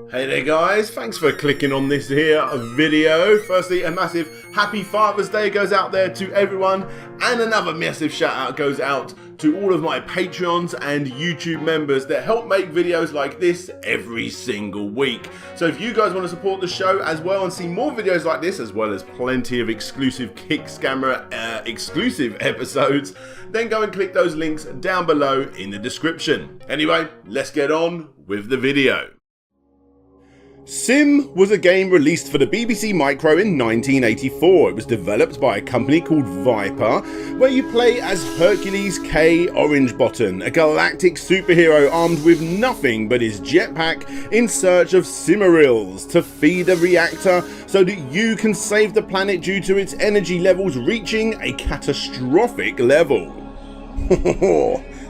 Hey there guys, thanks for clicking on this here video. Firstly, a massive happy Father's Day goes out there to everyone, and another massive shout out goes out to all of my Patreons and YouTube members that help make videos like this every single week. So if you guys want to support the show as well and see more videos like this, as well as plenty of exclusive Kickstarter exclusive episodes, then go and click those links down below in the description. Anyway, let's get on with the video. Sim was a game released for the BBC Micro in 1984. It was developed by a company called Viper, where you play as Hercules K. Orangebottom, a galactic superhero armed with nothing but his jetpack in search of Cimmerils to feed a reactor so that you can save the planet due to its energy levels reaching a catastrophic level.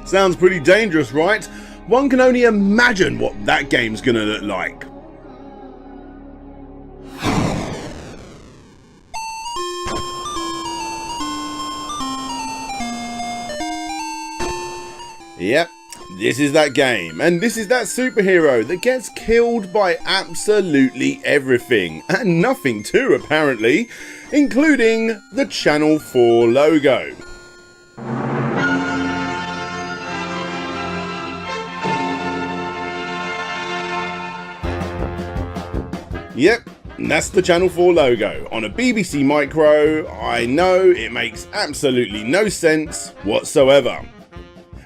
Sounds pretty dangerous, right? One can only imagine what that game's gonna look like. Yep, this is that game, and this is that superhero that gets killed by absolutely everything, and nothing too apparently, including the Channel 4 logo. Yep, that's the Channel 4 logo on a BBC Micro. I know it makes absolutely no sense whatsoever.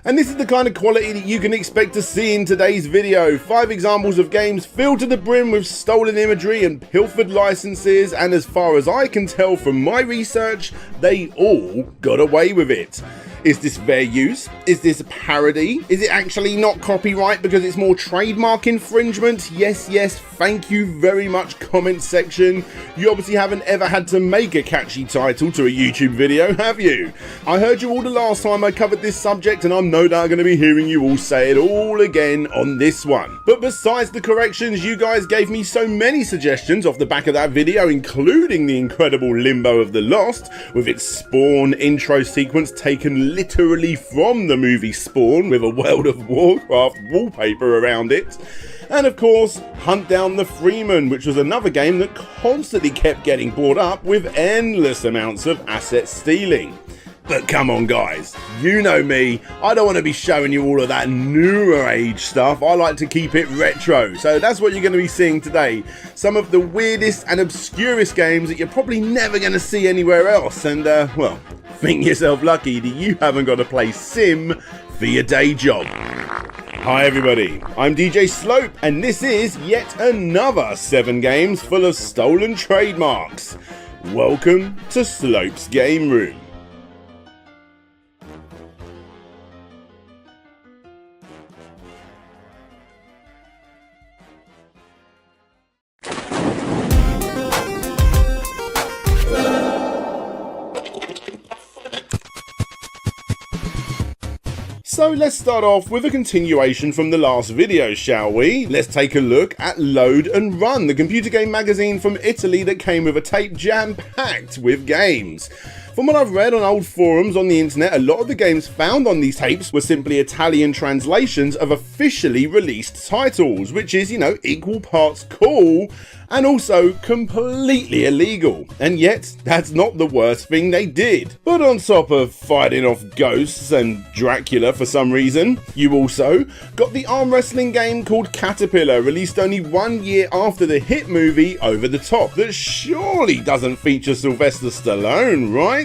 And this is the kind of quality that you can expect to see in today's video. 5 examples of games filled to the brim with stolen imagery and pilfered licenses, and as far as I can tell from my research, they all got away with it. Is this fair use? Is this a parody? Is it actually not copyright because it's more trademark infringement? Yes, thank you very much, comment section. You obviously haven't ever had to make a catchy title to a YouTube video, have you? I heard you all the last time I covered this subject, and I'm no doubt going to be hearing you all say it all again on this one. But besides the corrections, you guys gave me so many suggestions off the back of that video, including the incredible Limbo of the Lost, with its Spawn intro sequence taken literally from the movie Spawn with a World of Warcraft wallpaper around it. And of course, Hunt Down the Freeman, which was another game that constantly kept getting brought up with endless amounts of asset stealing. But come on guys, you know me, I don't want to be showing you all of that newer age stuff. I like to keep it retro, so that's what you're going to be seeing today. Some of the weirdest and obscurest games that you're probably never going to see anywhere else, and well, think yourself lucky that you haven't got to play Sim for your day job. Hi everybody, I'm DJ Slope, and this is yet another 7 games full of stolen trademarks. Welcome to Slope's Game Room. So let's start off with a continuation from the last video, shall we? Let's take a look at Load and Run, the computer game magazine from Italy that came with a tape jam-packed with games. From what I've read on old forums on the internet, a lot of the games found on these tapes were simply Italian translations of officially released titles, which is, you know, equal parts cool and also completely illegal. And yet, that's not the worst thing they did. But on top of fighting off ghosts and Dracula for some reason, you also got the arm wrestling game called Caterpillar, released only 1 year after the hit movie Over the Top, that surely doesn't feature Sylvester Stallone, right?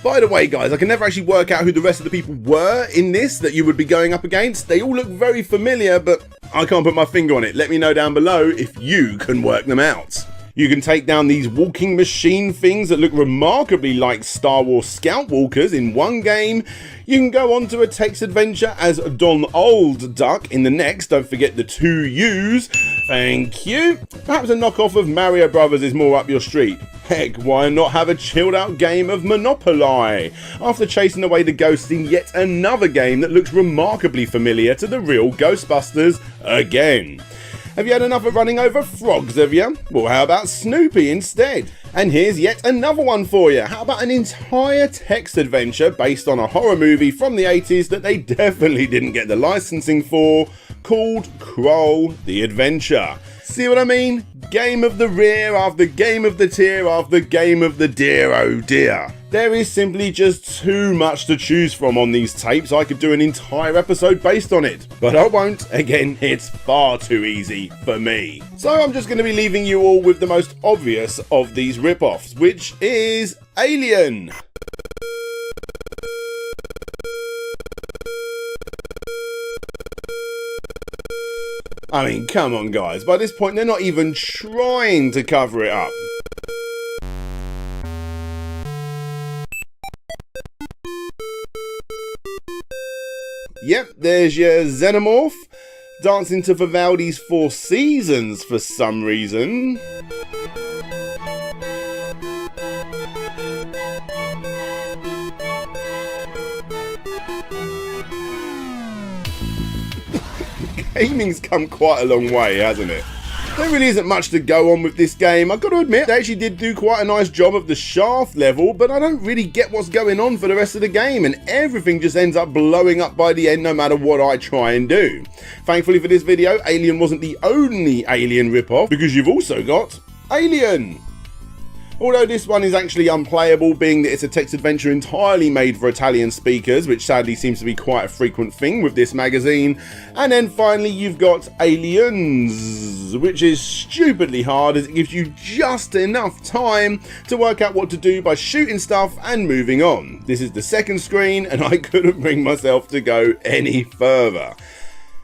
By the way guys, I can never actually work out who the rest of the people were in this that you would be going up against. They all look very familiar, but I can't put my finger on it. Let me know down below if you can work them out. You can take down these walking machine things that look remarkably like Star Wars Scout Walkers in one game. You can go on to a text adventure as Donald Duck in the next. Don't forget the 2 U's. Thank you. Perhaps a knockoff of Mario Brothers is more up your street. Heck, why not have a chilled out game of Monopoly? After chasing away the ghosts in yet another game that looks remarkably familiar to the real Ghostbusters again. Have you had enough of running over frogs, have you? Well, how about Snoopy instead? And here's yet another one for you. How about an entire text adventure based on a horror movie from the 80s that they definitely didn't get the licensing for? called Kroll the Adventure. See what I mean? Game of the rear after game of the tier after game of the dear oh dear. There is simply just too much to choose from on these tapes. I could do an entire episode based on it, but I won't. Again, it's far too easy for me. So I'm just going to be leaving you all with the most obvious of these rip-offs, which is Alien. I mean, come on guys, by this point they're not even trying to cover it up. Yep, there's your Xenomorph, dancing to Vivaldi's Four Seasons for some reason. Gaming's come quite a long way, hasn't it? There really isn't much to go on with this game. I've got to admit, they actually did do quite a nice job of the shaft level, but I don't really get what's going on for the rest of the game, and everything just ends up blowing up by the end no matter what I try and do. Thankfully for this video, Alien wasn't the only Alien ripoff, because you've also got Alien. Although this one is actually unplayable, being that it's a text adventure entirely made for Italian speakers, which sadly seems to be quite a frequent thing with this magazine. And then finally you've got Aliens, which is stupidly hard as it gives you just enough time to work out what to do by shooting stuff and moving on. This is the second screen and I couldn't bring myself to go any further.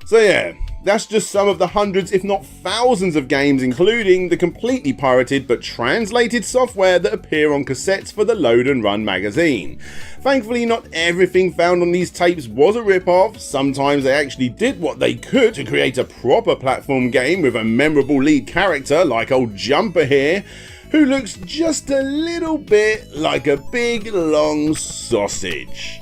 So yeah, that's just some of the hundreds if not thousands of games, including the completely pirated but translated software that appear on cassettes for the Load and Run magazine. Thankfully not everything found on these tapes was a rip-off. Sometimes they actually did what they could to create a proper platform game with a memorable lead character like old Jumper here, who looks just a little bit like a big long sausage.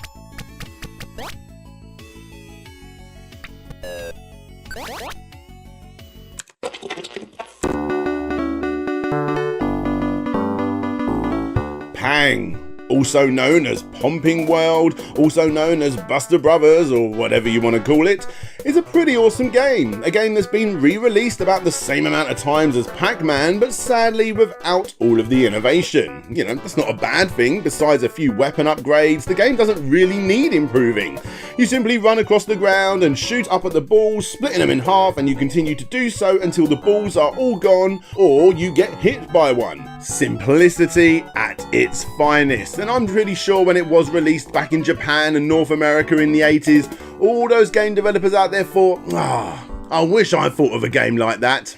Pang, also known as Pumping World, also known as Buster Brothers or whatever you want to call it, is a pretty awesome game. A game that's been re-released about the same amount of times as Pac-Man, but sadly without all of the innovation. You know, that's not a bad thing. Besides a few weapon upgrades, the game doesn't really need improving. You simply run across the ground and shoot up at the balls, splitting them in half, and you continue to do so until the balls are all gone or you get hit by one. Simplicity at its finest. And I'm pretty sure when it was released back in Japan and North America in the 80s, all those game developers out there thought, I wish I thought of a game like that.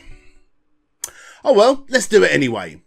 Oh well, let's do it anyway.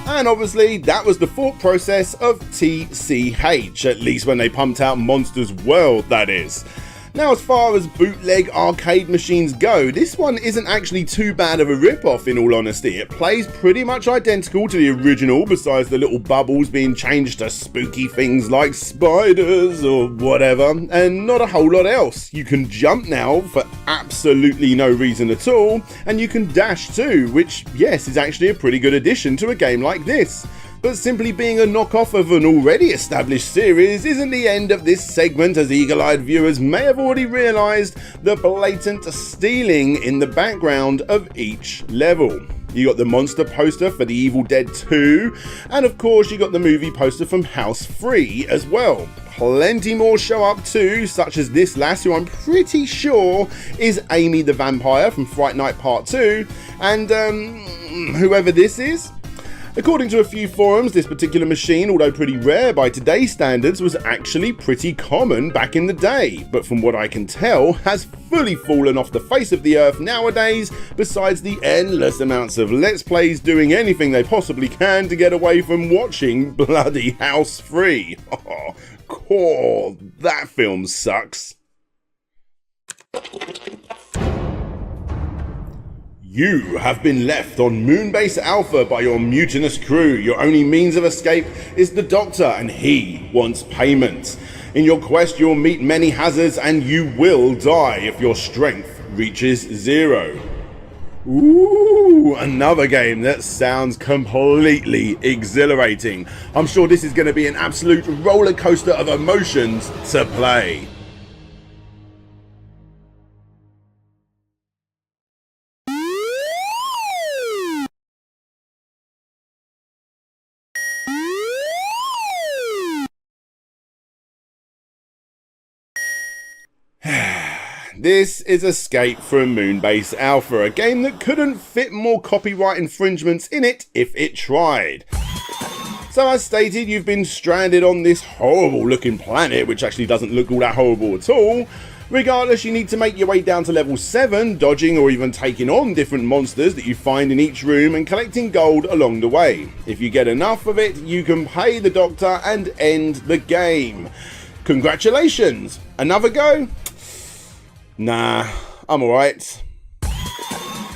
And obviously that was the thought process of TCH, at least when they pumped out Monsters World, that is. Now, as far as bootleg arcade machines go, this one isn't actually too bad of a rip-off in all honesty. It plays pretty much identical to the original, besides the little bubbles being changed to spooky things like spiders or whatever, and not a whole lot else. You can jump now for absolutely no reason at all, and you can dash too, which, yes, is actually a pretty good addition to a game like this. But simply being a knockoff of an already established series isn't the end of this segment, as eagle-eyed viewers may have already realised the blatant stealing in the background of each level. You got the monster poster for The Evil Dead 2, and of course you got the movie poster from House 3 as well. Plenty more show up too, such as this lass who I'm pretty sure is Amy the Vampire from Fright Night Part 2, and whoever this is. According to a few forums, this particular machine, although pretty rare by today's standards, was actually pretty common back in the day, but from what I can tell, has fully fallen off the face of the earth nowadays, besides the endless amounts of Let's Plays doing anything they possibly can to get away from watching bloody House 3. Oh, core, that film sucks. You have been left on Moonbase Alpha by your mutinous crew. Your only means of escape is the Doctor, and he wants payment. In your quest, you'll meet many hazards, and you will die if your strength reaches 0. Ooh, another game that sounds completely exhilarating. I'm sure this is going to be an absolute roller coaster of emotions to play. this is Escape from Moonbase Alpha, a game that couldn't fit more copyright infringements in it if it tried. So as stated, you've been stranded on this horrible looking planet, which actually doesn't look all that horrible at all. Regardless, you need to make your way down to level 7, dodging or even taking on different monsters that you find in each room and collecting gold along the way. If you get enough of it, you can pay the doctor and end the game. Congratulations! Another go? Nah, I'm alright.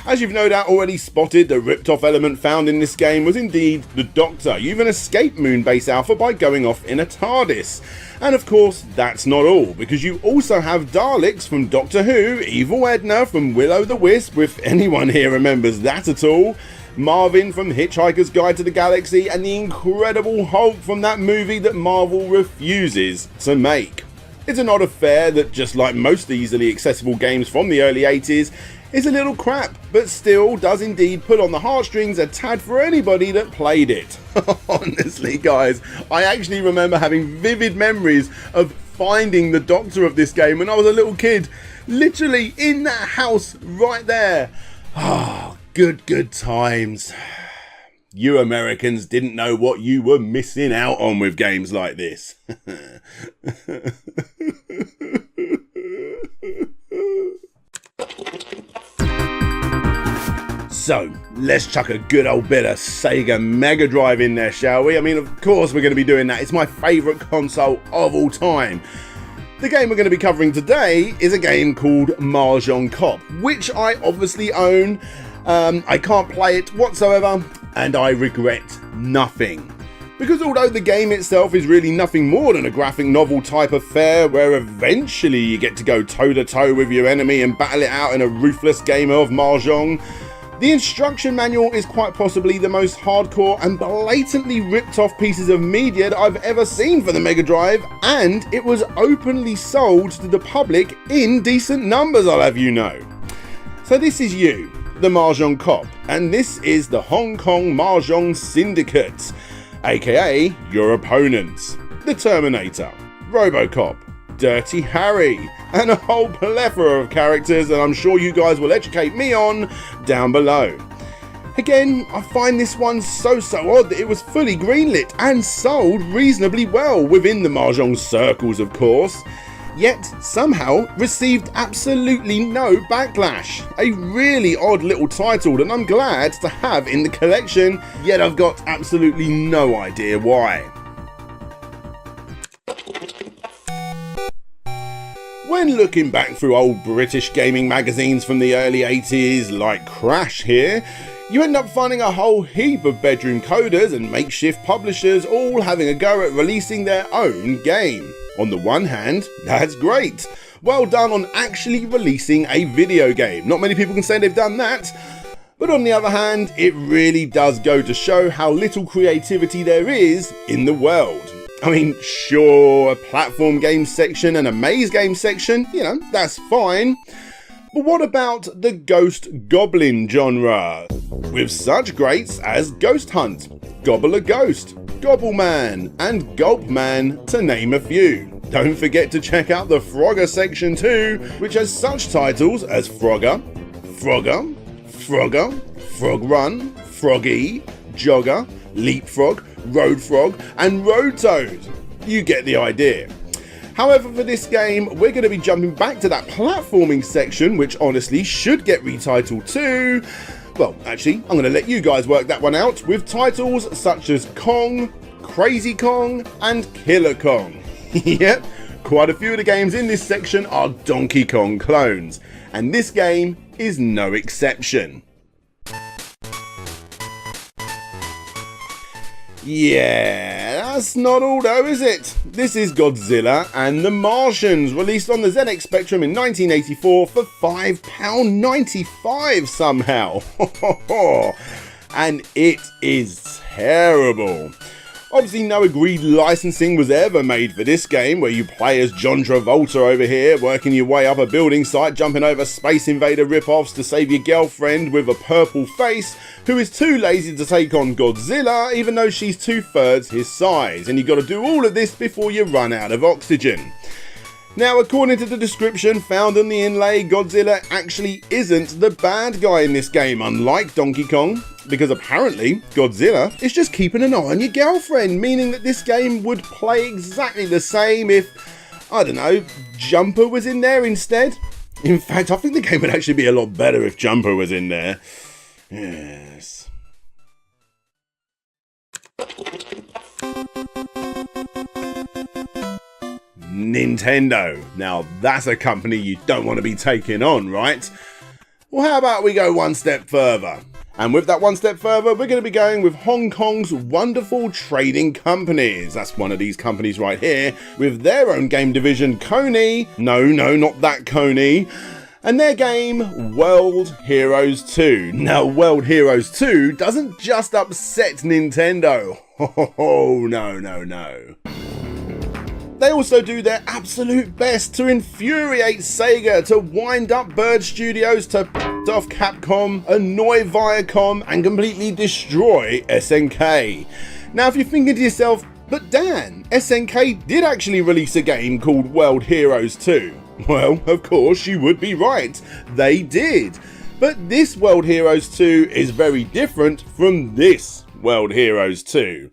As you've no doubt already spotted, the ripped off element found in this game was indeed the Doctor. You even escaped Moonbase Alpha by going off in a TARDIS. And of course, that's not all, because you also have Daleks from Doctor Who, Evil Edna from Will-O-the-Wisp, if anyone here remembers that at all, Marvin from Hitchhiker's Guide to the Galaxy, and the Incredible Hulk from that movie that Marvel refuses to make. It's an odd affair that, just like most easily accessible games from the early 80s, is a little crap, but still does indeed pull on the heartstrings a tad for anybody that played it. Honestly guys, I actually remember having vivid memories of finding the Doctor of this game when I was a little kid, literally in that house right there. Ah, good times. You Americans didn't know what you were missing out on with games like this. So, let's chuck a good old bit of Sega Mega Drive in there, shall we? I mean, of course we're going to be doing that. It's my favourite console of all time. The game we're going to be covering today is a game called Mahjong Cop, which I obviously own. I can't play it whatsoever, and I regret nothing. Because although the game itself is really nothing more than a graphic novel type affair where eventually you get to go toe-to-toe with your enemy and battle it out in a ruthless game of Mahjong, the instruction manual is quite possibly the most hardcore and blatantly ripped off pieces of media that I've ever seen for the Mega Drive, and it was openly sold to the public in decent numbers, I'll have you know. So this is you, the Mahjong Cop, and this is the Hong Kong Mahjong Syndicate, aka your opponents, the Terminator, Robocop, Dirty Harry, and a whole plethora of characters that I'm sure you guys will educate me on down below. Again, I find this one so odd that it was fully greenlit and sold reasonably well within the Mahjong circles, of course, yet somehow received absolutely no backlash. A really odd little title that I'm glad to have in the collection, yet I've got absolutely no idea why. When looking back through old British gaming magazines from the early 80s, like Crash here, you end up finding a whole heap of bedroom coders and makeshift publishers all having a go at releasing their own game. On the one hand, that's great. Well done on actually releasing a video game. Not many people can say they've done that. But on the other hand, it really does go to show how little creativity there is in the world. I mean, sure, a platform game section and a maze game section, you know, that's fine. But what about the Ghost Goblin genre? With such greats as Ghost Hunt, Gobble a Ghost, Gobbleman, and Gulpman, to name a few. Don't forget to check out the Frogger section too, which has such titles as Frogger, Frogger, Frog Run, Froggy, Jogger, Leapfrog, Road Frog, and Road Toad. You get the idea. However, for this game, we're going to be jumping back to that platforming section, which honestly should get retitled too. Well, actually, I'm going to let you guys work that one out with titles such as Kong, Crazy Kong, and Killer Kong. Yep, quite a few of the games in this section are Donkey Kong clones, and this game is no exception. Yeah, that's not all though, is it? This is Godzilla and the Martians, released on the ZX Spectrum in 1984 for £5.95 somehow. And it is terrible. Obviously no agreed licensing was ever made for this game, where you play as John Travolta over here, working your way up a building site, jumping over Space Invader rip-offs to save your girlfriend with a purple face, who is too lazy to take on Godzilla, even though she's 2/3 his size, and you got to do all of this before you run out of oxygen. Now, according to the description found on the inlay, Godzilla actually isn't the bad guy in this game, unlike Donkey Kong, because apparently Godzilla is just keeping an eye on your girlfriend, meaning that this game would play exactly the same if, I don't know, Jumper was in there instead. In fact, I think the game would actually be a lot better if Jumper was in there. Yes. Nintendo. Now that's a company you don't want to be taking on, right? Well, how about we go one step further? And with that one step further, we're going to be going with Hong Kong's wonderful trading companies. That's one of these companies right here, with their own game division, Coney. No, not that Coney. And their game, World Heroes 2. Now, World Heroes 2 doesn't just upset Nintendo. Oh, no. They also do their absolute best to infuriate Sega, to wind up Bird Studios, to piss off Capcom, annoy Viacom, and completely destroy SNK. Now, if you're thinking to yourself, but Dan, SNK did actually release a game called World Heroes 2. Well, of course, you would be right. They did. But this World Heroes 2 is very different from this World Heroes 2.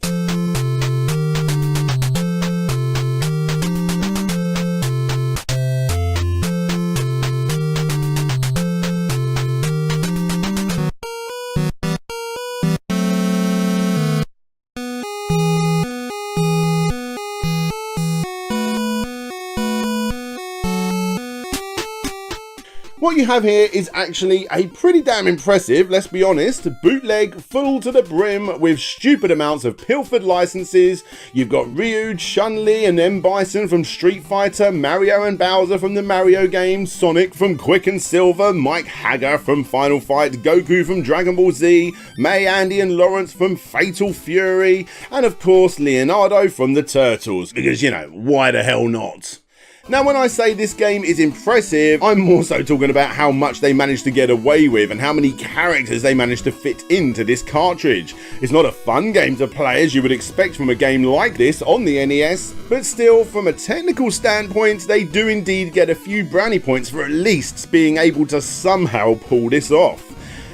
What you have here is actually a pretty damn impressive, let's be honest, bootleg full to the brim with stupid amounts of pilfered licenses. You've got Ryu, Chun-Li and M. Bison from Street Fighter, Mario and Bowser from the Mario games, Sonic from Quick and Silver, Mike Haggar from Final Fight, Goku from Dragon Ball Z, May, Andy and Lawrence from Fatal Fury, and of course Leonardo from the Turtles, because, you know, why the hell not? Now, when I say this game is impressive, I'm more so talking about how much they managed to get away with and how many characters they managed to fit into this cartridge. It's not a fun game to play as you would expect from a game like this on the NES, but still, from a technical standpoint, they do indeed get a few brownie points for at least being able to somehow pull this off.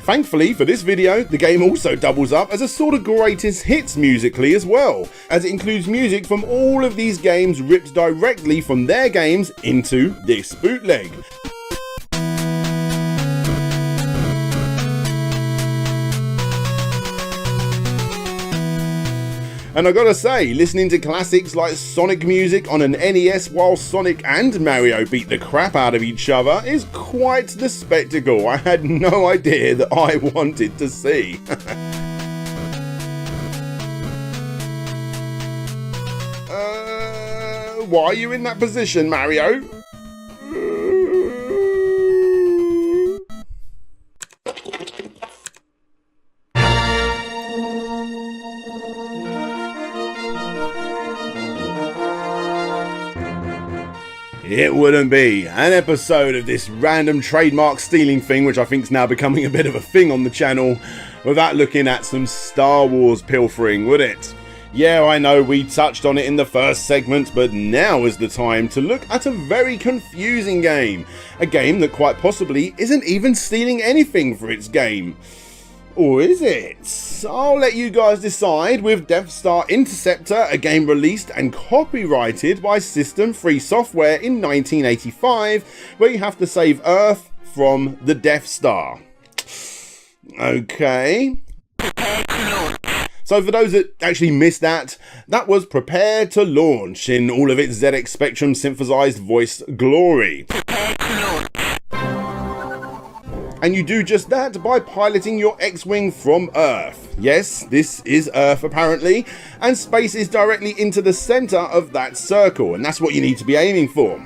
Thankfully for this video, the game also doubles up as a sort of greatest hits musically as well, as it includes music from all of these games ripped directly from their games into this bootleg. And I gotta say, listening to classics like Sonic music on an NES while Sonic and Mario beat the crap out of each other is quite the spectacle I had no idea that I wanted to see. Why are you in that position, Mario? It wouldn't be an episode of this random trademark stealing thing, which I think is now becoming a bit of a thing on the channel, without looking at some Star Wars pilfering, would it? Yeah, I know we touched on it in the first segment, but now is the time to look at a very confusing game. A game that quite possibly isn't even stealing anything for its game. Or is it? I'll let you guys decide with Star Interceptor, a game released and copyrighted by System Free Software in 1985, where you have to save Earth from the Death Star. Okay. So for those that actually missed that was Prepare to Launch in all of its ZX Spectrum synthesized voice glory. And you do just that by piloting your X-Wing from Earth. Yes, this is Earth apparently, and space is directly into the center of that circle, and that's what you need to be aiming for.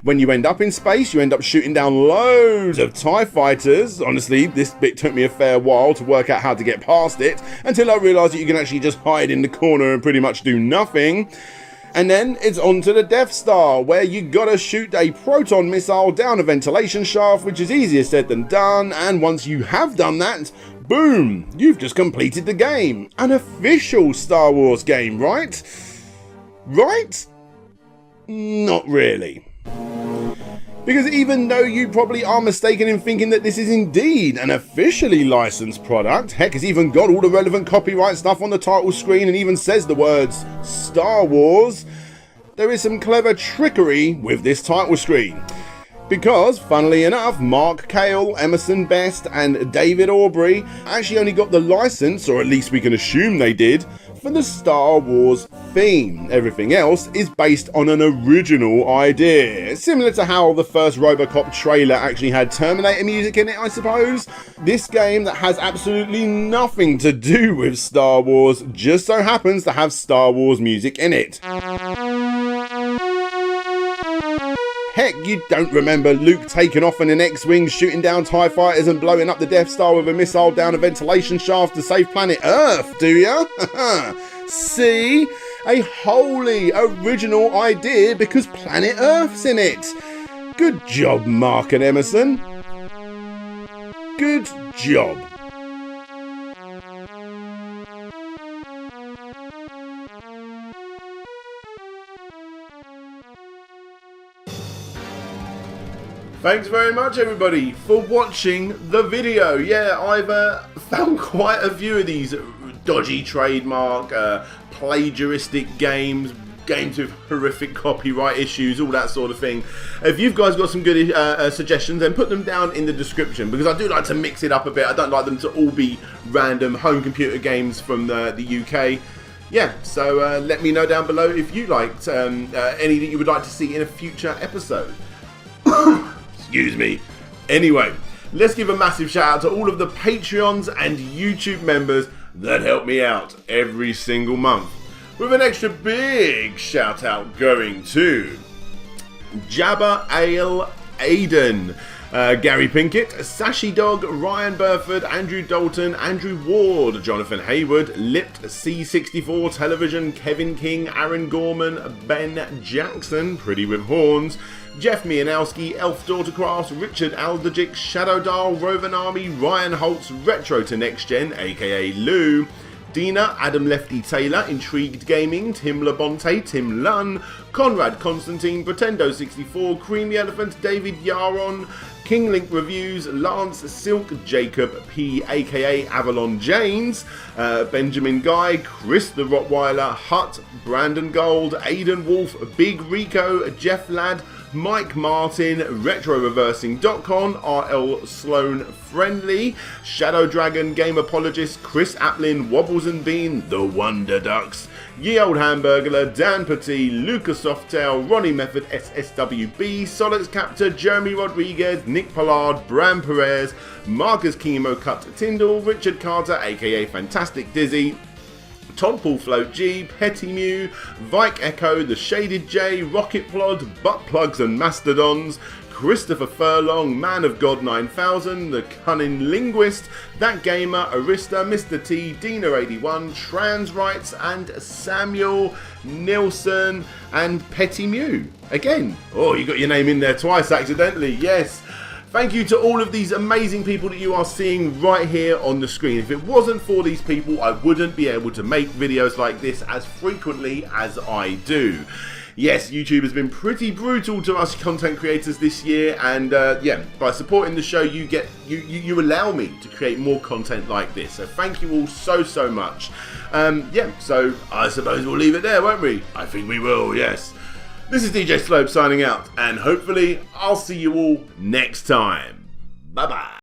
When you end up in space, you end up shooting down loads of TIE fighters. Honestly, this bit took me a fair while to work out how to get past it, until I realised that you can actually just hide in the corner and pretty much do nothing. And then it's on to the Death Star, where you gotta shoot a proton missile down a ventilation shaft, which is easier said than done, and once you have done that, boom, you've just completed the game. An official Star Wars game, right? Right? Not really. Because even though you probably are mistaken in thinking that this is indeed an officially licensed product, heck, it's even got all the relevant copyright stuff on the title screen and even says the words Star Wars, there is some clever trickery with this title screen. Because, funnily enough, Mark Cale, Emerson Best and David Aubrey actually only got the license, or at least we can assume they did, for the Star Wars theme. Everything else is based on an original idea. Similar to how the first RoboCop trailer actually had Terminator music in it, I suppose. This game that has absolutely nothing to do with Star Wars just so happens to have Star Wars music in it. Heck, you don't remember Luke taking off in an X-Wing, shooting down TIE fighters and blowing up the Death Star with a missile down a ventilation shaft to save planet Earth, do ya? See? A wholly original idea because planet Earth's in it. Good job, Mark and Emerson. Good job. Thanks very much everybody for watching the video. Yeah, I've found quite a few of these dodgy trademark, plagiaristic games with horrific copyright issues, all that sort of thing. If you've guys got some good suggestions, then put them down in the description, because I do like to mix it up a bit. I don't like them to all be random home computer games from the UK. Yeah, so let me know down below if you liked any that you would like to see in a future episode. Excuse me. Anyway, let's give a massive shout out to all of the Patreons and YouTube members that help me out every single month. With an extra big shout out going to Jabba Ale Aiden, Gary Pinkett, Sashi Dog, Ryan Burford, Andrew Dalton, Andrew Ward, Jonathan Hayward, Lipt C64 Television, Kevin King, Aaron Gorman, Ben Jackson, Pretty with Horns, Jeff Mianowski, Elf Daughtercraft, Richard Alderjick, Shadow Dial, Rovan Army, Ryan Holtz, Retro to Next Gen, aka Lou, Dina, Adam Lefty Taylor, Intrigued Gaming, Tim Labonte, Tim Lunn, Conrad Constantine, Pretendo64, Creamy Elephant, David Yaron, King Link Reviews, Lance Silk, Jacob P, aka Avalon Janes, Benjamin Guy, Chris the Rottweiler, Hut, Brandon Gold, Aidan Wolf, Big Rico, Jeff Ladd, Mike Martin, RetroReversing.com, RL Sloan Friendly, Shadow Dragon, Game Apologist, Chris Applin, Wobbles and Bean, The Wonder Ducks, Ye Old Hamburglar, Dan Petit, Lucas Softail, Ronnie Method, SSWB, Solix Captor, Jeremy Rodriguez, Nick Pollard, Bram Perez, Marcus Kimo Cut Tyndall, Richard Carter, aka Fantastic Dizzy, Todd Paul Float G, Petty Mew, Vike Echo, The Shaded J, Rocket Plod, Butt Plugs and Mastodons, Christopher Furlong, Man of God 9000, The Cunning Linguist, That Gamer, Arista, Mr. T, Dina81, Trans Rights, and Samuel Nilsson, and Petty Mew. Again, oh, you got your name in there twice accidentally, yes. Thank you to all of these amazing people that you are seeing right here on the screen. If it wasn't for these people, I wouldn't be able to make videos like this as frequently as I do. Yes, YouTube has been pretty brutal to us content creators this year, and yeah, by supporting the show, you allow me to create more content like this. So thank you all so much. Yeah, so I suppose we'll leave it there, won't we? I think we will, yes. This is DJ Slope signing out, and hopefully I'll see you all next time. Bye bye.